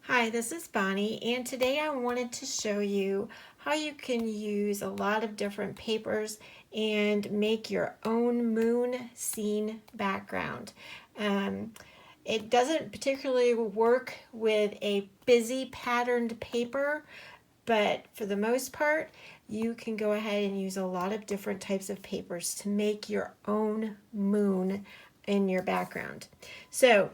Hi, this is Bonnie, and today I wanted to show you how you can use a lot of different papers and make your own moon scene background. It doesn't particularly work with a busy patterned paper, but for the most part, you can go ahead and use a lot of different types of papers to make your own moon in your background. So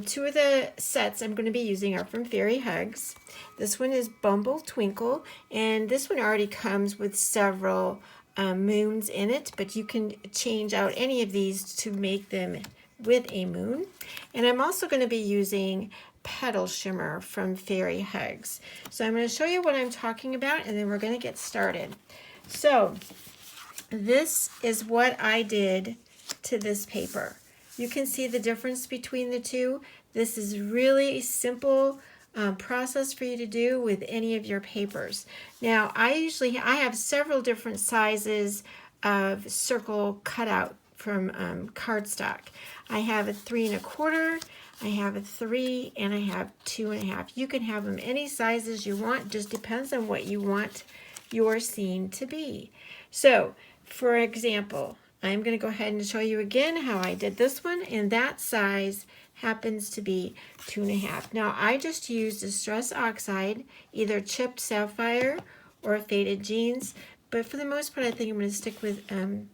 two of the sets I'm going to be using are from Fairy Hugs. This one is BumbleTwinkle, and this one already comes with several moons in it, but you can change out any of these to make them with a moon. And I'm also going to be using PetalShimmer from Fairy Hugs. So I'm going to show you what I'm talking about, and then we're going to get started. So this is what I did to this paper. You can see the difference between the two. This is really simple process for you to do with any of your papers. Now, I have several different sizes of circle cutout from cardstock. I have a 3 1/4, I have a 3, and I have 2 1/2. You can have them any sizes you want, just depends on what you want your scene to be. So, for example, I'm going to go ahead and show you again how I did this one, and that size happens to be 2 1/2. Now, I just used Distress Oxide, either chipped sapphire or faded jeans, but for the most part, I think I'm going to stick with,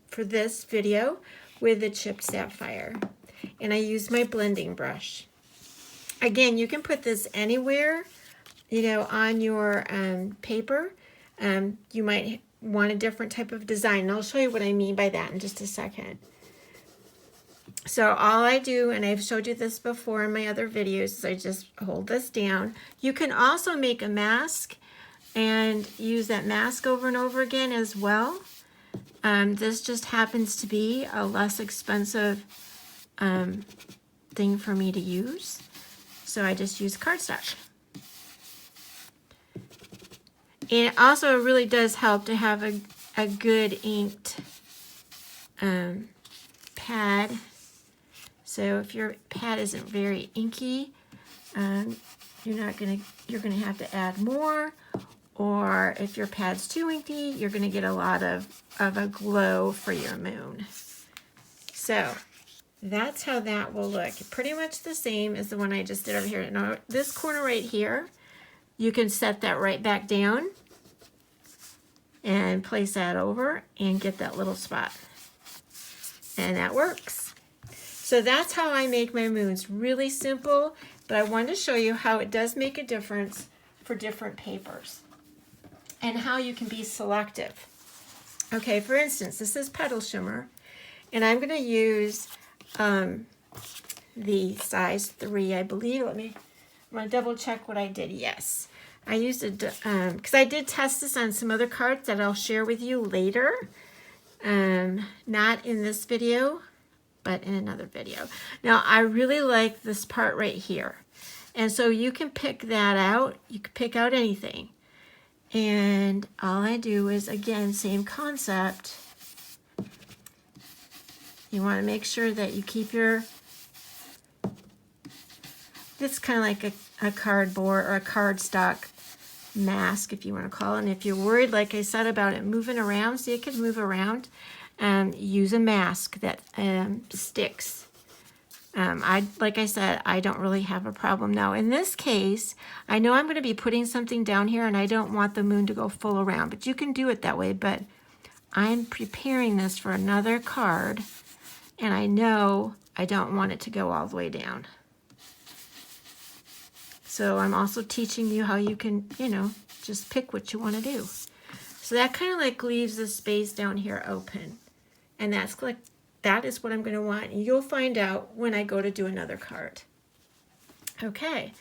for this video, with the chipped sapphire. And I use my blending brush. Again, you can put this anywhere, on your paper. You might want a different type of design, and I'll show you what I mean by that in just a second. So all I do, and I've showed you this before in my other videos, is I just hold this down. You can also make a mask and use that mask over and over again as well. This just happens to be a less expensive thing for me to use. So I just use cardstock. And it also really does help to have a good inked pad. So if your pad isn't very inky, you're gonna have to add more. Or if your pad's too inky, you're gonna get a lot of a glow for your moon. So that's how that will look. Pretty much the same as the one I just did over here. Now this corner right here, you can set that right back down and place that over and get that little spot. And that works. So that's how I make my moons. Really simple, but I wanted to show you how it does make a difference for different papers and how you can be selective. Okay, for instance, this is PetalShimmer, and I'm going to use the size 3, I believe. I'm going to double check what I did. Yes, I used it because I did test this on some other cards that I'll share with you later. Not in this video, but in another video. Now, I really like this part right here. And so you can pick that out. You can pick out anything. And all I do is, again, same concept. You want to make sure that you keep your, it's kind of like a cardboard or a cardstock mask, if you want to call it. And if you're worried, like I said, about it moving around, see, it can move around, use a mask that sticks. Like I said, I don't really have a problem. Now, in this case, I know I'm going to be putting something down here, and I don't want the moon to go full around, but you can do it that way. But I'm preparing this for another card, and I know I don't want it to go all the way down. So I'm also teaching you how you can, just pick what you want to do. So that kind of like leaves the space down here open. And that is what I'm going to want. And you'll find out when I go to do another card. Okay,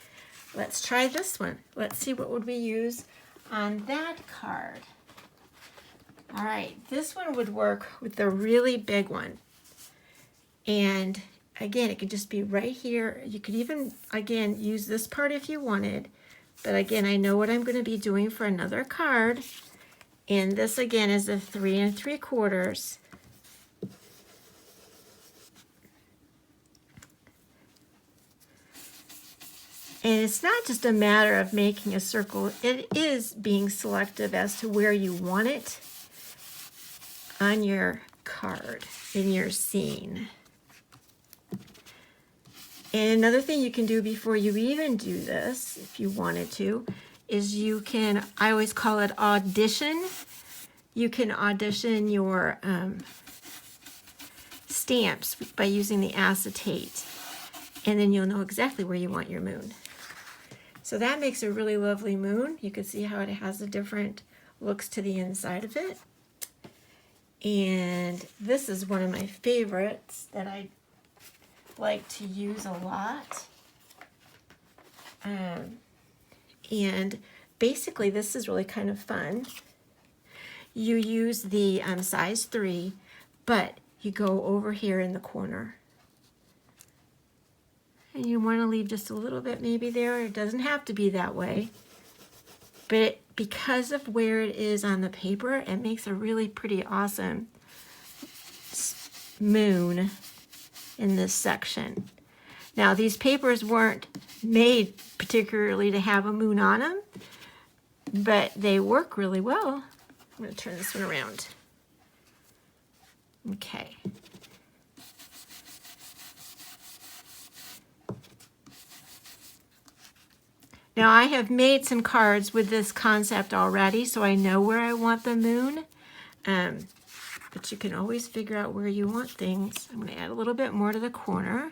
let's try this one. Let's see what would we use on that card. All right, this one would work with the really big one. And again, it could just be right here. You could even, again, use this part if you wanted. But again, I know what I'm going to be doing for another card. And this again is a 3 3/4. And it's not just a matter of making a circle, it is being selective as to where you want it on your card, in your scene. And another thing you can do before you even do this, if you wanted to, is you can, I always call it audition. You can audition your stamps by using the acetate, and then you'll know exactly where you want your moon. So that makes a really lovely moon. You can see how it has the different looks to the inside of it. And this is one of my favorites that I like to use a lot. And basically this is really kind of fun. You use the size 3, but you go over here in the corner. And you want to leave just a little bit maybe there. It doesn't have to be that way. But because of where it is on the paper, it makes a really pretty awesome moon in this section. Now these papers weren't made particularly to have a moon on them, but they work really well. I'm going to turn this one around. Okay. Now I have made some cards with this concept already, so I know where I want the moon. But you can always figure out where you want things. I'm going to add a little bit more to the corner.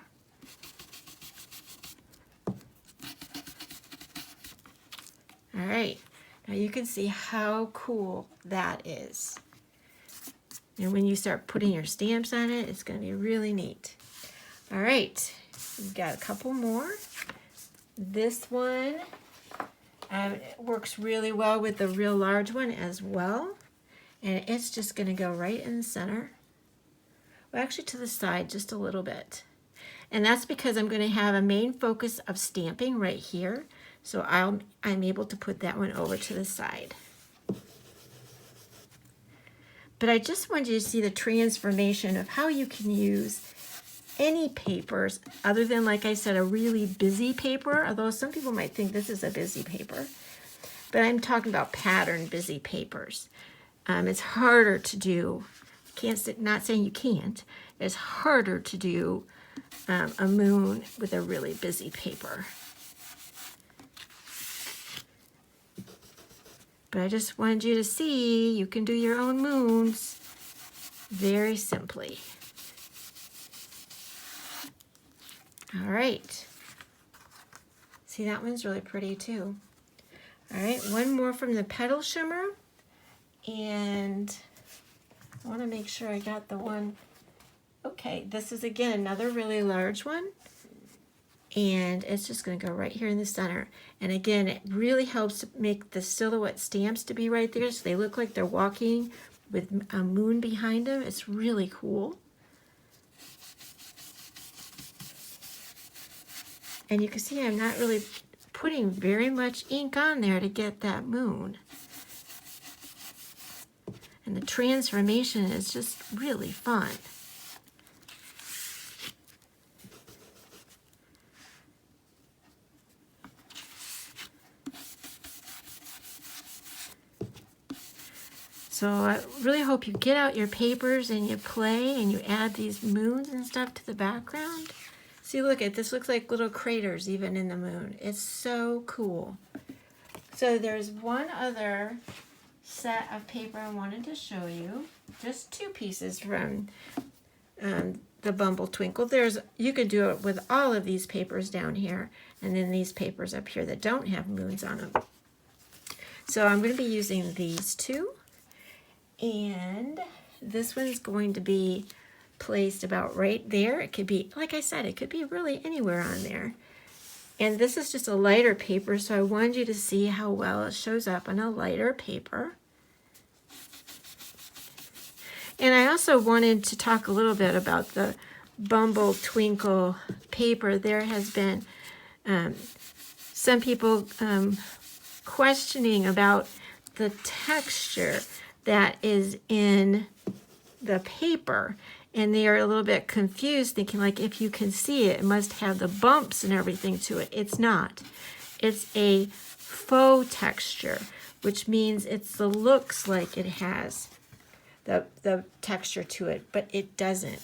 All right, now you can see how cool that is. And when you start putting your stamps on it, it's going to be really neat. All right, we've got a couple more. This one works really well with the real large one as well. And it's just going to go right in the center. Well, actually to the side just a little bit. And that's because I'm going to have a main focus of stamping right here. So I'm able to put that one over to the side. But I just wanted you to see the transformation of how you can use any papers other than, like I said, a really busy paper, although some people might think this is a busy paper. But I'm talking about pattern busy papers. It's harder to do, not saying you can't, it's harder to do a moon with a really busy paper. But I just wanted you to see you can do your own moons very simply. All right. See, that one's really pretty too. All right, one more from the PetalShimmer. And I want to make sure I got the one. Okay, this is again another really large one. And it's just going to go right here in the center. And again, it really helps make the silhouette stamps to be right there so they look like they're walking with a moon behind them. It's really cool. And you can see I'm not really putting very much ink on there to get that moon. And the transformation is just really fun. So I really hope you get out your papers and you play and you add these moons and stuff to the background. See, look at this, looks like little craters even in the moon. It's so cool. So there's one other set of paper I wanted to show you. Just 2 pieces from the BumbleTwinkle. You could do it with all of these papers down here and then these papers up here that don't have moons on them. So I'm going to be using these 2. And this one's going to be placed about right there. It could be, like I said, it could be really anywhere on there. And this is just a lighter paper, so I wanted you to see how well it shows up on a lighter paper. And I also wanted to talk a little bit about the BumbleTwinkle paper. There has been some people questioning about the texture. that is in the paper, and they are a little bit confused, thinking like, if you can see it, it must have the bumps and everything to it. It's not. It's a faux texture, which means it looks like it has the texture to it, but it doesn't.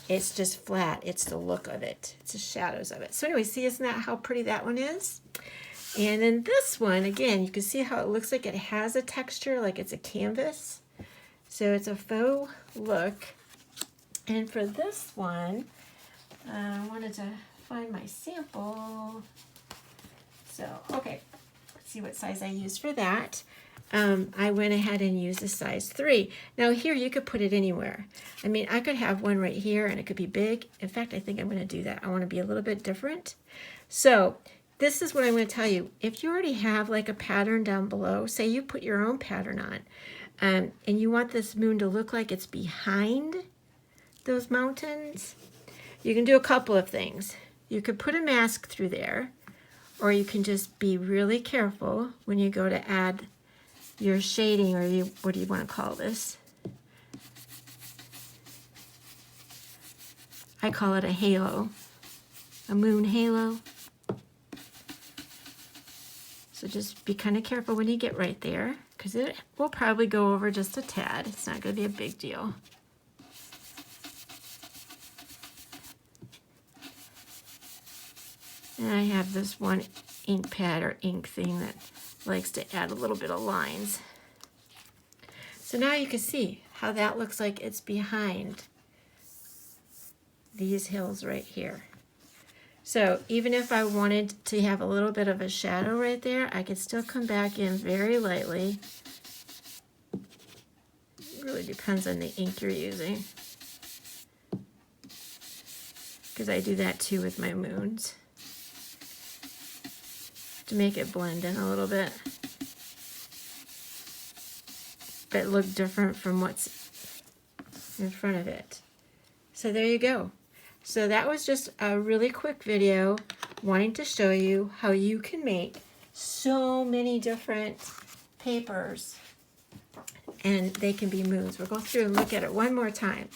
It's just flat. It's the look of it. It's the shadows of it. So anyway, see, isn't that how pretty that one is? And then this one, again, you can see how it looks like it has a texture, like it's a canvas. So it's a faux look. And for this one, I wanted to find my sample. So, okay, let's see what size I used for that. I went ahead and used a size 3. Now here, you could put it anywhere. I mean, I could have one right here and it could be big. In fact, I think I'm going to do that. I want to be a little bit different. So this is what I'm going to tell you. If you already have like a pattern down below, say you put your own pattern on, and you want this moon to look like it's behind those mountains, you can do a couple of things. You could put a mask through there, or you can just be really careful when you go to add your shading, or what do you want to call this? I call it a halo, a moon halo. So just be kind of careful when you get right there, because it will probably go over just a tad. It's not going to be a big deal. And I have this one ink pad or ink thing that likes to add a little bit of lines. So now you can see how that looks like it's behind these hills right here. So even if I wanted to have a little bit of a shadow right there, I could still come back in very lightly. It really depends on the ink you're using, because I do that too with my moons, to make it blend in a little bit, but look different from what's in front of it. So there you go. So that was just a really quick video wanting to show you how you can make so many different papers, and they can be moons. We'll go through and look at it one more time.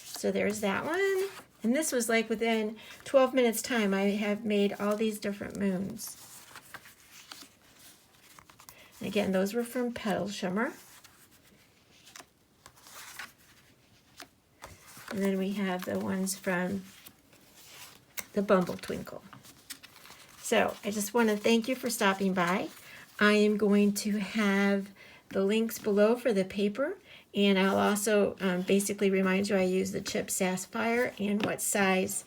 So there's that one, and this was like within 12 minutes time I have made all these different moons. Again, those were from PetalShimmer. And then we have the ones from the BumbleTwinkle. So I just want to thank you for stopping by. I am going to have the links below for the paper, and I'll also basically remind you I use the chip Sapphire and what size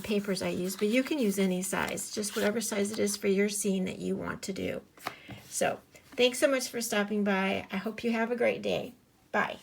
papers I use. But you can use any size, just whatever size it is for your scene that you want to do. So thanks so much for stopping by. I hope you have a great day. Bye.